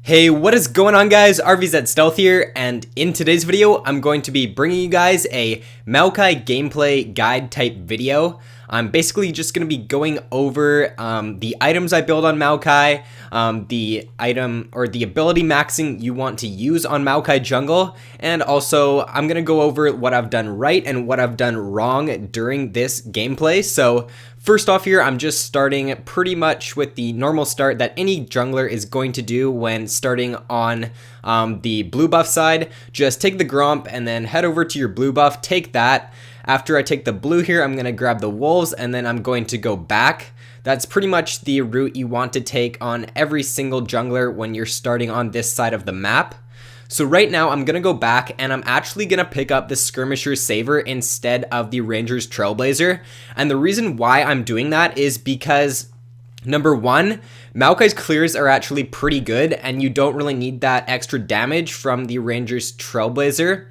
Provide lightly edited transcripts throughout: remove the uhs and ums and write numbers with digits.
Hey, what is going on guys? RvzStealth here, and in today's video, I'm going to be bringing you guys a Maokai gameplay guide type video. I'm basically just going to be going over the items I build on Maokai, the item or the ability maxing you want to use on Maokai jungle, and also I'm going to go over what I've done right and what I've done wrong during this gameplay. So first off here, I'm just starting pretty much with the normal start that any jungler is going to do when starting on the blue buff side. Just take the Gromp and then head over to your blue buff, take that. After I take the blue here, I'm going to grab the wolves and then I'm going to go back. That's pretty much the route you want to take on every single jungler when you're starting on this side of the map. So right now I'm going to go back and I'm actually going to pick up the Skirmisher's Saver instead of the Ranger's Trailblazer. And the reason why I'm doing that is because number one, Maokai's clears are actually pretty good and you don't really need that extra damage from the Ranger's Trailblazer.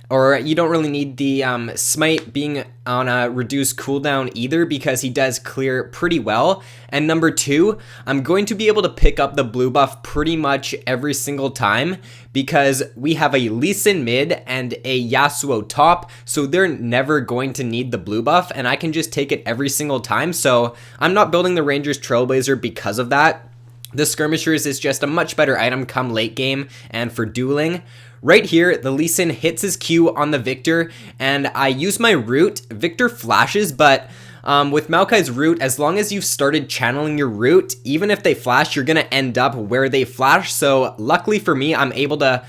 Or you don't really need the smite being on a reduced cooldown either because he does clear pretty well. And number two, I'm going to be able to pick up the blue buff pretty much every single time because we have a Lee Sin mid and a Yasuo top, so they're never going to need the blue buff and I can just take it every single time. So I'm not building the Ranger's Trailblazer because of that. The Skirmishers is just a much better item come late game and for dueling. Right here, the Lee Sin hits his Q on the Victor, and I use my root. Victor flashes, but with Maokai's root, as long as you've started channeling your root, even if they flash, you're going to end up where they flash. So luckily for me, I'm able to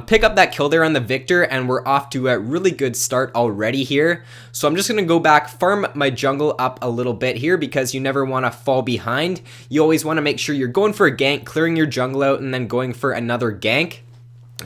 pick up that kill there on the Victor, and we're off to a really good start already here. So I'm just going to go back, farm my jungle up a little bit here because you never want to fall behind. You always want to make sure you're going for a gank, clearing your jungle out, and then going for another gank.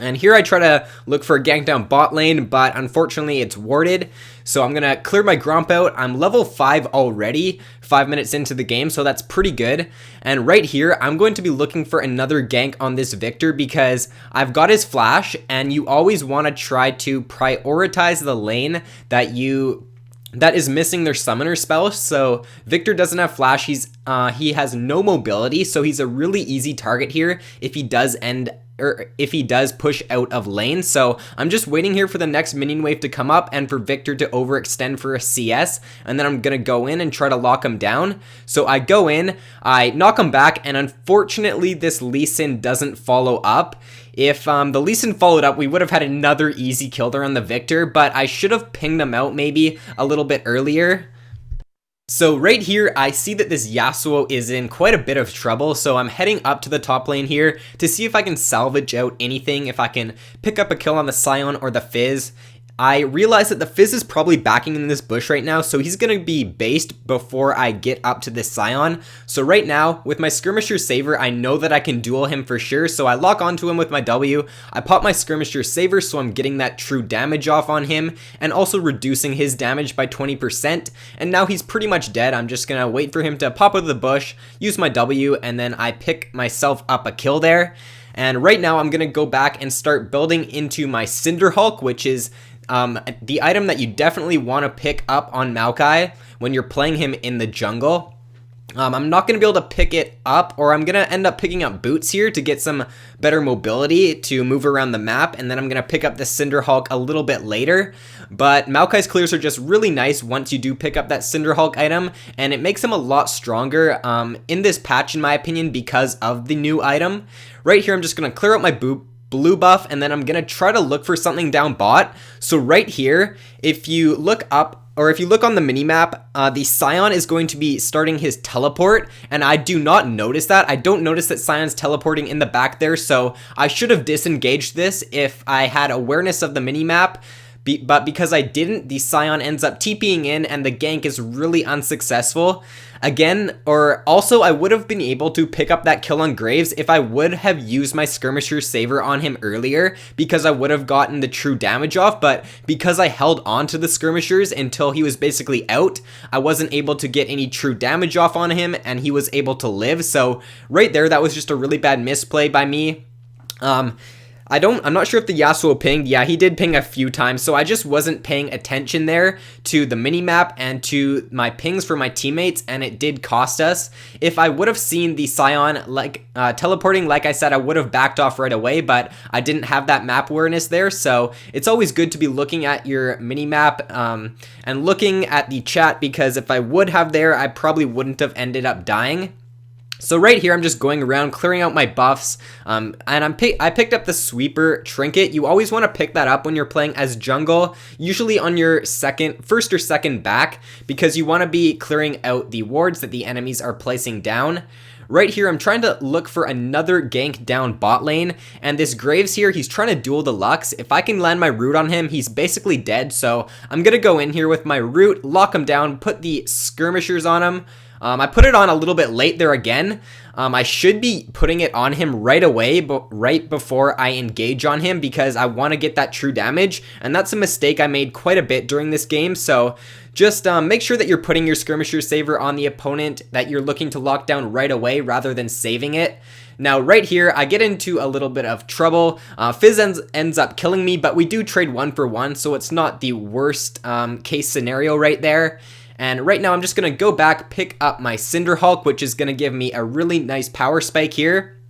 And here I try to look for a gank down bot lane, but unfortunately it's warded. So I'm going to clear my Gromp out. I'm level 5 already, 5 minutes into the game, so that's pretty good. And right here, I'm going to be looking for another gank on this Victor because I've got his flash, and you always want to try to prioritize the lane that is missing their summoner spell. So Victor doesn't have flash, he has no mobility, so he's a really easy target here if he does push out of lane. So I'm just waiting here for the next minion wave to come up and for Victor to overextend for a CS, and then I'm gonna go in and try to lock him down. So I go in, I knock him back, and unfortunately this Lee Sin doesn't follow up. If the Lee Sin followed up, we would have had another easy kill there on the Victor, but I should have pinged him out maybe a little bit earlier. So right here, I see that this Yasuo is in quite a bit of trouble, so I'm heading up to the top lane here to see if I can salvage out anything, if I can pick up a kill on the Scion or the Fizz. I realize that the Fizz is probably backing in this bush right now, so he's going to be based before I get up to this Scion. So right now, with my Skirmisher's Saver, I know that I can duel him for sure, so I lock onto him with my W. I pop my Skirmisher's Saver, so I'm getting that true damage off on him, and also reducing his damage by 20%. And now he's pretty much dead. I'm just going to wait for him to pop out of the bush, use my W, and then I pick myself up a kill there. And right now, I'm going to go back and start building into my Cinderhulk, which is the item that you definitely want to pick up on Maokai when you're playing him in the jungle. I'm not going to be able to pick it up, or I'm going to end up picking up boots here to get some better mobility to move around the map, and then I'm going to pick up the Cinderhulk a little bit later. But Maokai's clears are just really nice once you do pick up that Cinderhulk item, and it makes him a lot stronger in this patch in my opinion because of the new item. Right here I'm just going to clear out my blue buff, and then I'm gonna try to look for something down bot. So right here, if you look up, or if you look on the minimap, the Scion is going to be starting his teleport, and I do not notice that. I don't notice that Scion's teleporting in the back there, so I should have disengaged this if I had awareness of the minimap. But because I didn't, the Scion ends up TPing in and the gank is really unsuccessful. Again, or also I would have been able to pick up that kill on Graves if I would have used my Skirmisher's Saver on him earlier, because I would have gotten the true damage off, but because I held on to the Skirmishers until he was basically out, I wasn't able to get any true damage off on him and he was able to live. So right there, that was just a really bad misplay by me. I'm not sure if the Yasuo pinged. Yeah, he did ping a few times, so I just wasn't paying attention there to the minimap and to my pings for my teammates, and it did cost us. If I would have seen the Scion like teleporting, like I said, I would have backed off right away, but I didn't have that map awareness there, so it's always good to be looking at your minimap and looking at the chat, because if I would have there, I probably wouldn't have ended up dying. So right here, I'm just going around clearing out my buffs, and I picked up the sweeper trinket. You always want to pick that up when you're playing as jungle, usually on your first or second back, because you want to be clearing out the wards that the enemies are placing down. Right here, I'm trying to look for another gank down bot lane, and this Graves here, he's trying to duel the Lux. If I can land my root on him, he's basically dead, so I'm gonna go in here with my root, lock him down, put the skirmishers on him. I put it on a little bit late there again. I should be putting it on him right away, but right before I engage on him, because I want to get that true damage, and that's a mistake I made quite a bit during this game. So just make sure that you're putting your skirmisher saver on the opponent that you're looking to lock down right away rather than saving it. Now right here, I get into a little bit of trouble. Fizz ends up killing me, but we do trade 1-for-1, so it's not the worst case scenario right there. And right now I'm just going to go back, pick up my Cinderhulk, which is going to give me a really nice power spike here.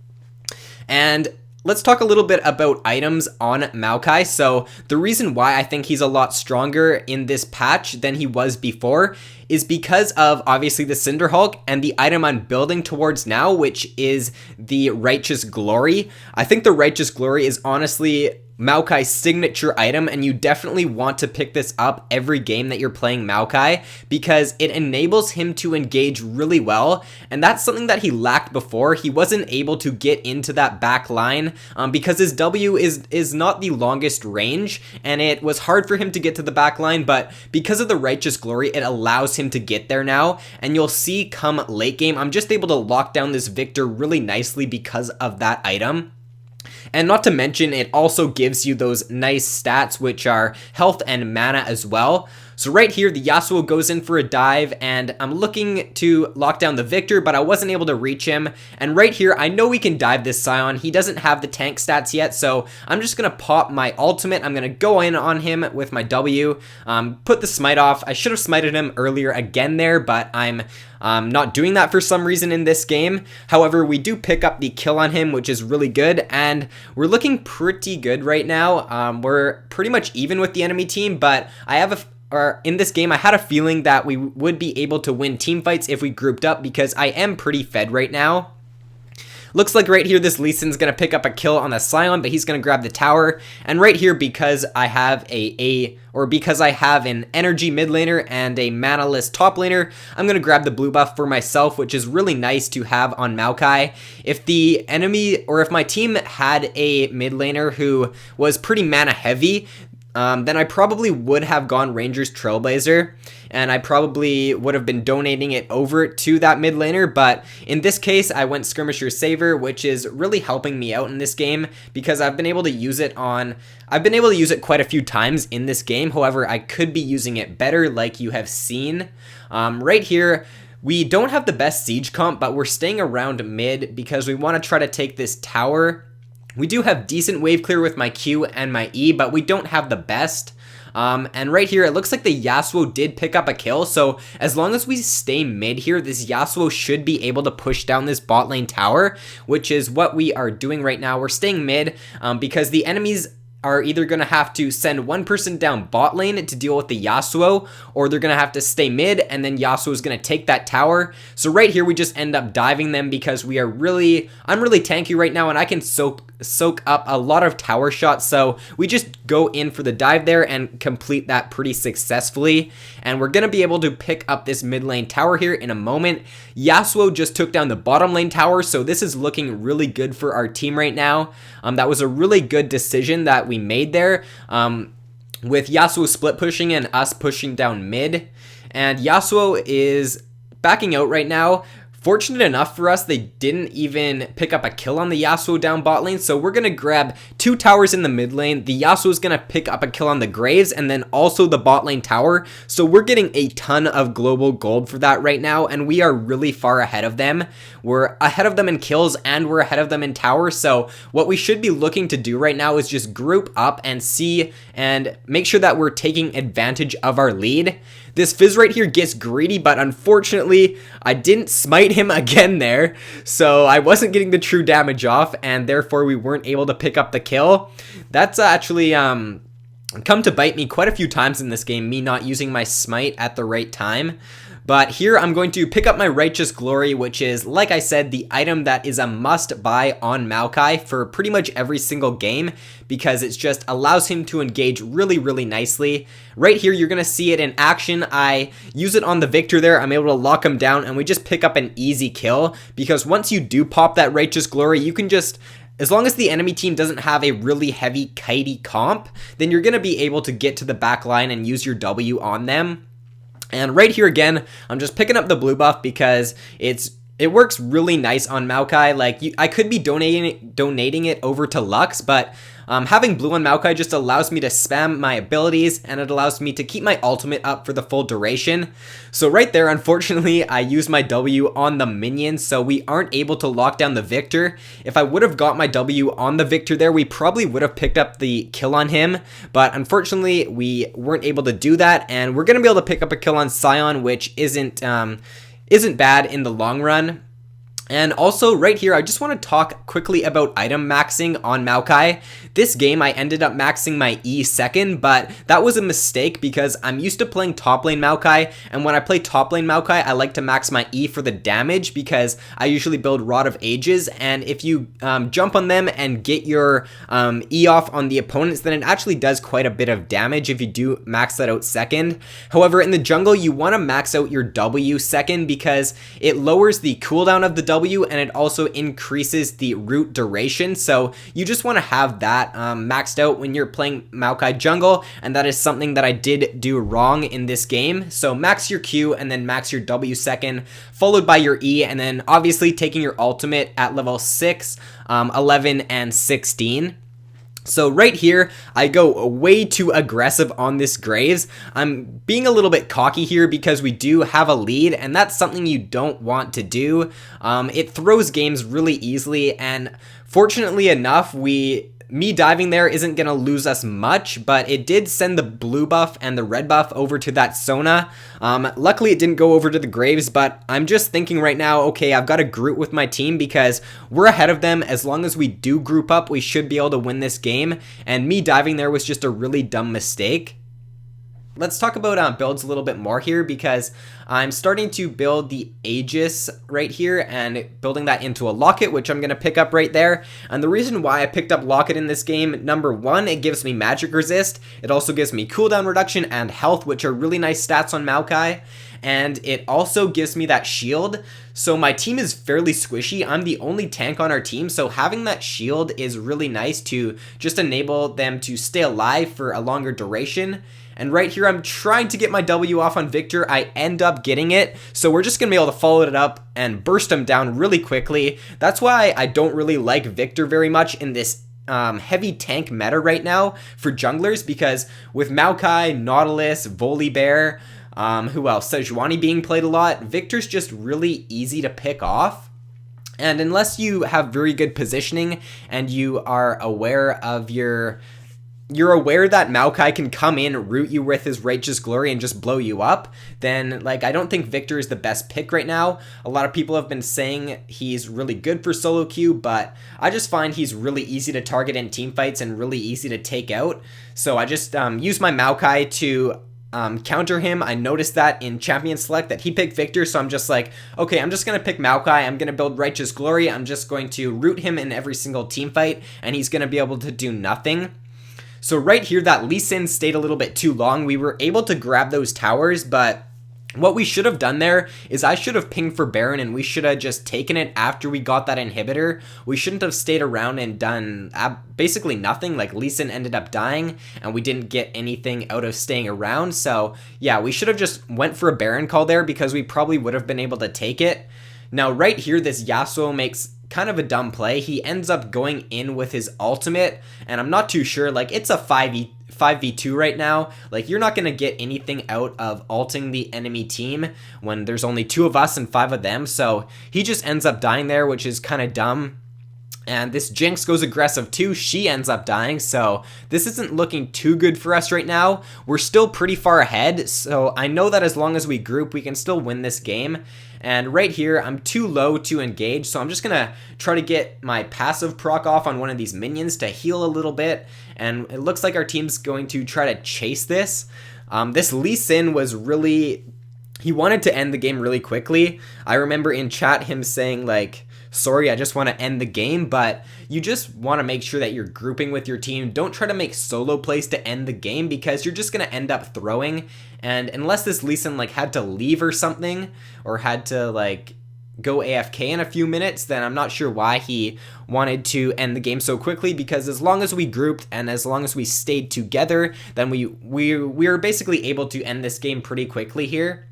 And let's talk a little bit about items on Maokai. So the reason why I think he's a lot stronger in this patch than he was before is because of obviously the Cinderhulk and the item I'm building towards now, which is the Righteous Glory. I think the Righteous Glory is honestly Maokai's signature item, and you definitely want to pick this up every game that you're playing Maokai, because it enables him to engage really well, and that's something that he lacked before. He wasn't able to get into that back line because his W is not the longest range, and it was hard for him to get to the back line, but because of the Righteous Glory, it allows him to get there now, and you'll see come late game, I'm just able to lock down this Victor really nicely because of that item. And not to mention, it also gives you those nice stats, which are health and mana as well. So right here, the Yasuo goes in for a dive, and I'm looking to lock down the Victor, but I wasn't able to reach him. And right here, I know we can dive this Scion. He doesn't have the tank stats yet, so I'm just going to pop my ultimate. I'm going to go in on him with my W, put the smite off. I should have smited him earlier again there, but I'm not doing that for some reason in this game. However, we do pick up the kill on him, which is really good, and we're looking pretty good right now. We're pretty much even with the enemy team, but in this game, I had a feeling that we would be able to win team fights if we grouped up, because I am pretty fed right now. Looks like right here, this Lee Sin's going to pick up a kill on the Scion, but he's going to grab the tower. And right here, because I have because I have an energy mid laner and a mana-less top laner, I'm going to grab the blue buff for myself, which is really nice to have on Maokai. If the enemy, or if my team had a mid laner who was pretty mana heavy, then I probably would have gone Rangers Trailblazer, and I probably would have been donating it over to that mid laner, but in this case, I went Skirmisher Saver, which is really helping me out in this game, because I've been able to use it quite a few times in this game. However, I could be using it better, like you have seen. Right here, we don't have the best siege comp, but we're staying around mid because we want to try to take this tower. We do have decent wave clear with my Q and my E, but we don't have the best. And right here, it looks like the Yasuo did pick up a kill, so as long as we stay mid here, this Yasuo should be able to push down this bot lane tower, which is what we are doing right now. We're staying mid because the enemies are either going to have to send one person down bot lane to deal with the Yasuo, or they're going to have to stay mid, and then Yasuo is going to take that tower. So right here, we just end up diving them because I'm really tanky right now, and I can soak up a lot of tower shots. So we just go in for the dive there and complete that pretty successfully. And we're going to be able to pick up this mid lane tower here in a moment. Yasuo just took down the bottom lane tower, so this is looking really good for our team right now. That was a really good decision that we made there, with Yasuo split pushing and us pushing down mid. And Yasuo is backing out right now Fortunate enough for us, they didn't even pick up a kill on the Yasuo down bot lane, so we're going to grab 2 towers in the mid lane. The Yasuo is going to pick up a kill on the Graves and then also the bot lane tower, so we're getting a ton of global gold for that right now, and we are really far ahead of them. We're ahead of them in kills and we're ahead of them in towers, so what we should be looking to do right now is just group up and see and make sure that we're taking advantage of our lead. This Fizz right here gets greedy, but unfortunately, I didn't smite him again there, so I wasn't getting the true damage off, and therefore we weren't able to pick up the kill. That's actually come to bite me quite a few times in this game, me not using my smite at the right time. But here I'm going to pick up my Righteous Glory, which is, like I said, the item that is a must buy on Maokai for pretty much every single game, because it just allows him to engage really, really nicely. Right here, you're going to see it in action. I use it on the Victor there. I'm able to lock him down, and we just pick up an easy kill, because once you do pop that Righteous Glory, you can just... as long as the enemy team doesn't have a really heavy kitey comp, then you're going to be able to get to the back line and use your W on them. And right here again, I'm just picking up the blue buff because it works really nice on Maokai. Like, I could be donating it over to Lux, but having blue on Maokai just allows me to spam my abilities, and it allows me to keep my ultimate up for the full duration. So right there, unfortunately, I used my W on the minion, so we aren't able to lock down the Victor. If I would have got my W on the Victor there, we probably would have picked up the kill on him, but unfortunately, we weren't able to do that, and we're going to be able to pick up a kill on Sion, which isn't bad in the long run. And also right here, I just want to talk quickly about item maxing on Maokai. This game, I ended up maxing my E second, but that was a mistake because I'm used to playing top lane Maokai, and when I play top lane Maokai, I like to max my E for the damage because I usually build Rod of Ages, and if you jump on them and get your E off on the opponents, then it actually does quite a bit of damage if you do max that out second. However, in the jungle, you want to max out your W second because it lowers the cooldown of the W, and it also increases the root duration, so you just want to have that maxed out when you're playing Maokai jungle, and that is something that I did do wrong in this game. So max your Q and then max your W second, followed by your E, and then obviously taking your ultimate at level 6, 11, and 16. So right here, I go way too aggressive on this Graves. I'm being a little bit cocky here because we do have a lead, and that's something you don't want to do. It throws games really easily, and fortunately enough, me diving there isn't going to lose us much, but it did send the blue buff and the red buff over to that Sona. Luckily, it didn't go over to the Graves, but I'm just thinking right now, okay, I've got to group with my team because we're ahead of them. As long as we do group up, we should be able to win this game, and me diving there was just a really dumb mistake. Let's talk about builds a little bit more here because I'm starting to build the Aegis right here and building that into a Locket, which I'm going to pick up right there. And the reason why I picked up Locket in this game, number one, it gives me magic resist. It also gives me cooldown reduction and health, which are really nice stats on Maokai. And it also gives me that shield. So my team is fairly squishy. I'm the only tank on our team, so having that shield is really nice to just enable them to stay alive for a longer duration. And right here, I'm trying to get my W off on Victor. I end up getting it, so we're just going to be able to follow it up and burst him down really quickly. That's why I don't really like Victor very much in this heavy tank meta right now for junglers, because with Maokai, Nautilus, Volibear, who else? Sejuani being played a lot, Victor's just really easy to pick off. And unless you have very good positioning and you are aware of you're aware that Maokai can come in, root you with his Righteous Glory, and just blow you up, then, like, I don't think Victor is the best pick right now. A lot of people have been saying he's really good for solo queue, but I just find he's really easy to target in team fights and really easy to take out. So I just use my Maokai to counter him. I noticed that in Champion Select that he picked Victor, so I'm just like, okay, I'm just going to pick Maokai, I'm going to build Righteous Glory, I'm just going to root him in every single team fight, and he's going to be able to do nothing. So right here, that Lee Sin stayed a little bit too long. We were able to grab those towers, but what we should have done there is I should have pinged for Baron, and we should have just taken it after we got that inhibitor. We shouldn't have stayed around and done basically nothing. Like, Lee Sin ended up dying, and we didn't get anything out of staying around. So yeah, we should have just went for a Baron call there because we probably would have been able to take it. Now right here, this Yasuo makes kind of a dumb play. He ends up going in with his ultimate, and I'm not too sure, like it's a 5v2 right now. Like you're not going to get anything out of ulting the enemy team when there's only 2 of us and 5 of them. So he just ends up dying there, which is kind of dumb. And this Jinx goes aggressive too. She ends up dying, so this isn't looking too good for us right now. We're still pretty far ahead, so I know that as long as we group, we can still win this game. And right here, I'm too low to engage, so I'm just going to try to get my passive proc off on one of these minions to heal a little bit. And it looks like our team's going to try to chase this. This Lee Sin was really... He wanted to end the game really quickly. I remember in chat him saying like, sorry, I just want to end the game, but you just want to make sure that you're grouping with your team. Don't try to make solo plays to end the game because you're just going to end up throwing. And unless this Lee Sin like had to leave or something, or had to like go AFK in a few minutes, then I'm not sure why he wanted to end the game so quickly, because as long as we grouped and as long as we stayed together, then we were basically able to end this game pretty quickly here.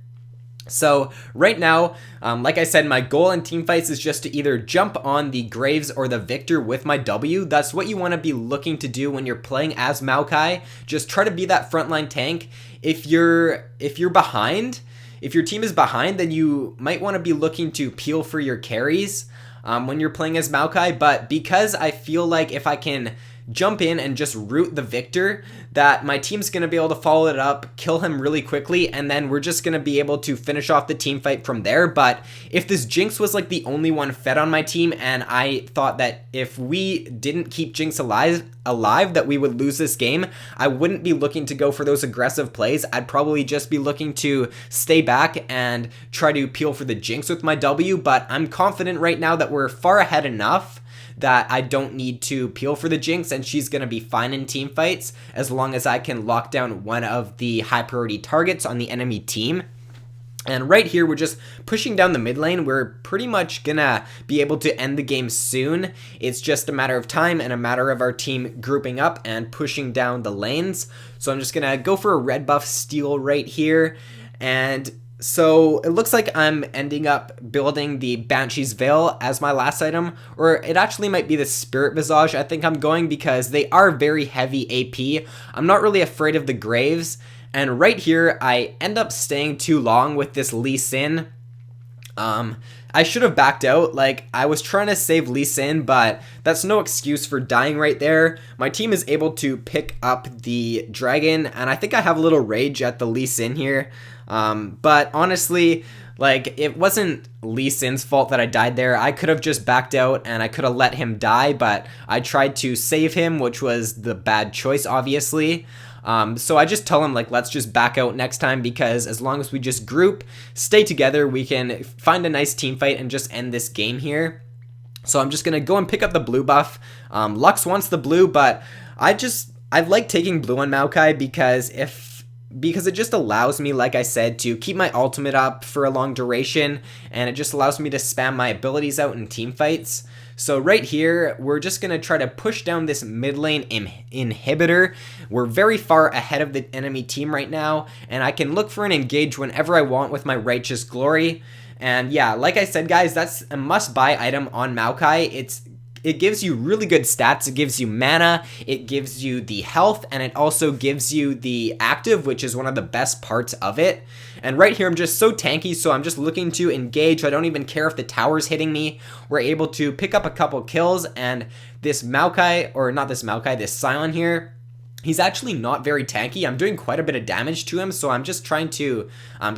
So right now, like I said, my goal in teamfights is just to either jump on the Graves or the Victor with my W. That's what you want to be looking to do when you're playing as Maokai. Just try to be that frontline tank. If you're behind, if your team is behind, then you might want to be looking to peel for your carries when you're playing as Maokai. But because I feel like if I can jump in and just root the Victor, that my team's going to be able to follow it up, kill him really quickly, and then we're just going to be able to finish off the team fight from there. But if this Jinx was like the only one fed on my team, and I thought that if we didn't keep Jinx alive that we would lose this game, I wouldn't be looking to go for those aggressive plays. I'd probably just be looking to stay back and try to peel for the Jinx with my W. But I'm confident right now that we're far ahead enough that I don't need to peel for the Jinx, and she's going to be fine in team fights as long as I can lock down one of the high priority targets on the enemy team. And right here, we're just pushing down the mid lane. We're pretty much gonna be able to end the game soon. It's just a matter of time and a matter of our team grouping up and pushing down the lanes. So I'm just gonna go for a red buff steal right here. And so it looks like I'm ending up building the Banshee's Veil as my last item, or it actually might be the Spirit Visage I think I'm going, because they are very heavy AP. I'm not really afraid of the Graves, and right here I end up staying too long with this Lee Sin. I should have backed out. Like, I was trying to save Lee Sin, but that's no excuse for dying right there. My team is able to pick up the dragon, and I think I have a little rage at the Lee Sin here. But honestly, like, it wasn't Lee Sin's fault that I died there. I could have just backed out and I could have let him die, but I tried to save him, which was the bad choice, obviously. So I just tell him, like, let's just back out next time, because as long as we just group, stay together, we can find a nice team fight and just end this game here. So I'm just going to go and pick up the blue buff. Lux wants the blue, but I like taking blue on Maokai because it just allows me, like I said, to keep my ultimate up for a long duration, and it just allows me to spam my abilities out in team fights. So right here, we're just going to try to push down this mid lane inhibitor. We're very far ahead of the enemy team right now, and I can look for an engage whenever I want with my Righteous Glory. And yeah, like I said, guys, that's a must-buy item on Maokai. It gives you really good stats. It gives you mana, it gives you the health, and it also gives you the active, which is one of the best parts of it. And right here, I'm just so tanky, so I'm just looking to engage. I don't even care if the tower's hitting me. We're able to pick up a couple kills, and this Maokai, or not this Maokai, this Scion here, he's actually not very tanky. I'm doing quite a bit of damage to him, so I'm just trying to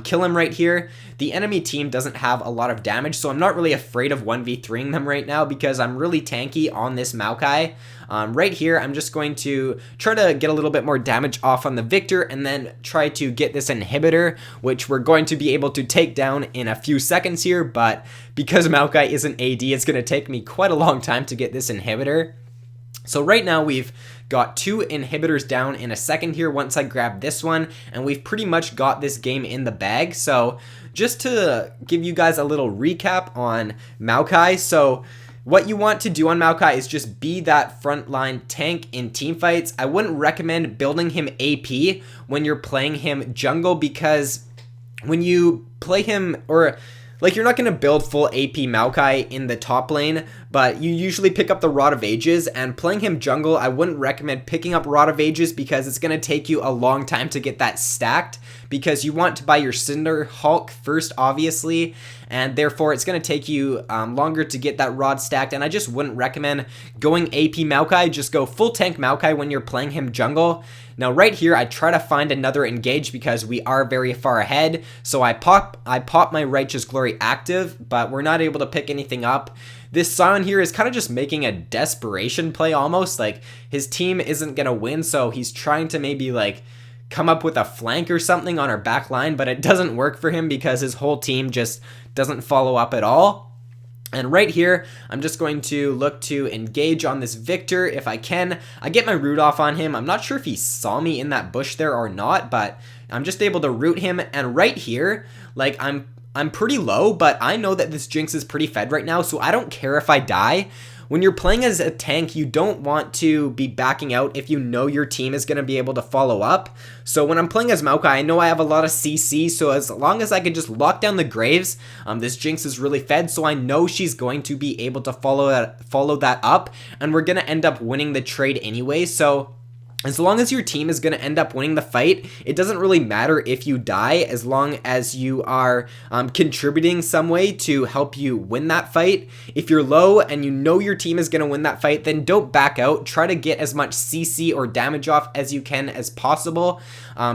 kill him right here. The enemy team doesn't have a lot of damage, so I'm not really afraid of 1v3ing them right now because I'm really tanky on this Maokai. Right here, I'm just going to try to get a little bit more damage off on the Victor and then try to get this inhibitor, which we're going to be able to take down in a few seconds here, but because Maokai isn't AD, it's going to take me quite a long time to get this inhibitor. So right now we've got 2 inhibitors down in a second here once I grab this one, and we've pretty much got this game in the bag. So just to give you guys a little recap on Maokai, so what you want to do on Maokai is just be that frontline tank in teamfights. I wouldn't recommend building him AP when you're playing him jungle, because when you play him, or Like, you're not going to build full AP Maokai in the top lane, but you usually pick up the Rod of Ages, and playing him jungle, I wouldn't recommend picking up Rod of Ages because it's going to take you a long time to get that stacked, because you want to buy your Cinder Hulk first, obviously, and therefore it's going to take you longer to get that Rod stacked, and I just wouldn't recommend going AP Maokai. Just go full tank Maokai when you're playing him jungle. Now right here, I try to find another engage because we are very far ahead, so I pop my Righteous Glory active, but we're not able to pick anything up. This Sion here is kind of just making a desperation play almost, like his team isn't going to win, so he's trying to maybe like come up with a flank or something on our back line, but it doesn't work for him because his whole team just doesn't follow up at all. And right here, I'm just going to look to engage on this Victor if I can. I get my root off on him. I'm not sure if he saw me in that bush there or not, but I'm just able to root him. And right here, like I'm pretty low, but I know that this Jinx is pretty fed right now, so I don't care if I die. When you're playing as a tank, you don't want to be backing out if you know your team is going to be able to follow up. So when I'm playing as Maokai, I know I have a lot of CC, so as long as I can just lock down the Graves, this Jinx is really fed, so I know she's going to be able to follow that up, and we're going to end up winning the trade anyway. So as long as your team is going to end up winning the fight, it doesn't really matter if you die, as long as you are contributing some way to help you win that fight. If you're low and you know your team is going to win that fight, then don't back out. Try to get as much CC or damage off as you can as possible,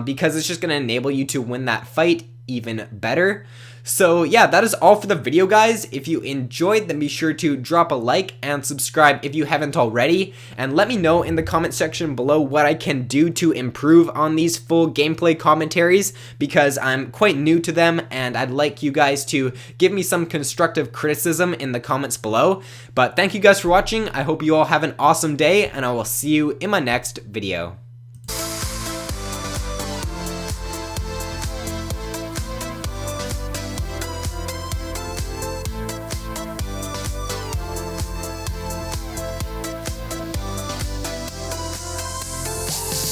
because it's just going to enable you to win that fight even better. So yeah, that is all for the video, guys. If you enjoyed, then be sure to drop a like and subscribe if you haven't already, and let me know in the comment section below what I can do to improve on these full gameplay commentaries, because I'm quite new to them and I'd like you guys to give me some constructive criticism in the comments below. But thank you guys for watching. I hope you all have an awesome day, and I will see you in my next video.